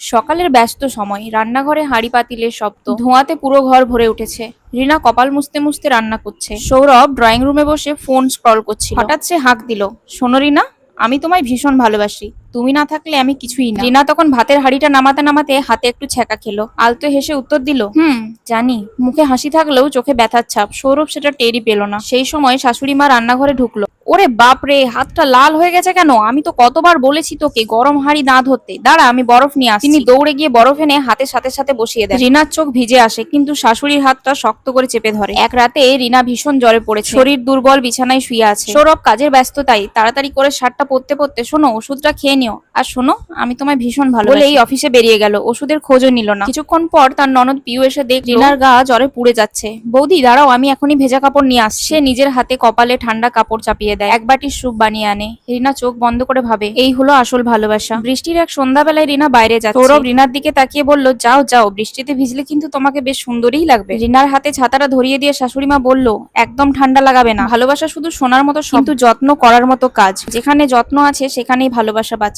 সকালের ব্যস্ত সময়, রান্নাঘরে হাঁড়ি পাতিলের শব্দ, ধোঁয়াতে পুরো ঘর ভরে উঠেছে। রিনা কপাল মুছতে মুছতে রান্না করছে, সৌরভ ড্রয়িং রুমে বসে ফোন স্ক্রল করছিল। হঠাৎ সে হাঁক দিল, শোনো রিনা, আমি তোমায় ভীষণ ভালোবাসি, তুমি না থাকলে আমি কিছুই না। রিনা তখন ভাতের হাঁড়িটা নামাতে নামাতে হাতে একটু ছ্যাঁকা খেলো, আলতো হেসে উত্তর দিল, জানি। মুখে হাসি থাকলেও চোখে ব্যথার ছাপ। সৌরভ সেটা টেরই পেল না। সেই সময় শাশুড়ি মা রান্নাঘরে ঢুকলো। ওরে বাপ রে, হাতটা লাল হয়ে গেছে কেন? আমি তো কতবার বলেছি তোকে গরম হাঁড়ি না ধরতে। দাঁড়া, আমি বরফ নিয়ে আসছি। তিনি দৌড়ে গিয়ে বরফ এনে হাতের সাথে সাথে বসিয়ে দেন। রিনার চোখ ভিজে আসে, কিন্তু শাশুড়ির হাতটা শক্ত করে চেপে ধরে। এক রাতে রিনা ভীষণ জ্বরে পড়েছে, শরীর দুর্বল, বিছানায় শুয়ে আছে। সৌরভ কাজের ব্যস্ততায় তাড়াতাড়ি করে শার্টটা পরতে পরতে, শোনো, ওষুধটা খেয়ে নিও, আর শোনো, আমি তোমায় ভীষণ ভালো বলেই অফিসে বেরিয়ে গেল। ওষুধের খোঁজও নিল না। কিছুক্ষণ পর তার ননদ পিউ এসে দেখ রিনার গা জ্বরে পুড়ে যাচ্ছে। বৌদি দাঁড়াও, আমি এখনই ভেজা কাপড় নিয়ে আসছি। সে নিজের হাতে কপালে ঠান্ডা কাপড় চাপিয়ে দেয়, এক বাটি স্যুপ বানিয়ে আনে। রিনা চোখ বন্ধ করে ভাবে, এই হলো আসল ভালোবাসা। বৃষ্টির এক সন্ধ্যাবেলায় রিনা বাইরে যাচ্ছে। সৌরভ রিনার দিকে তাকিয়ে বলল, যাও যাও, বৃষ্টিতে ভিজলে কিন্তু তোমাকে বেশ সুন্দরই লাগবে। রিনার হাতে ছাতাটা ধরিয়ে দিয়ে শাশুড়ি মা বলল, একদম ঠান্ডা লাগাবে না। ভালোবাসা শুধু শোনার মতো, কিন্তু যত্ন করার মতো কাজ। যেখানে যত্ন আছে সেখানেই ভালোবাসা বাঁচে।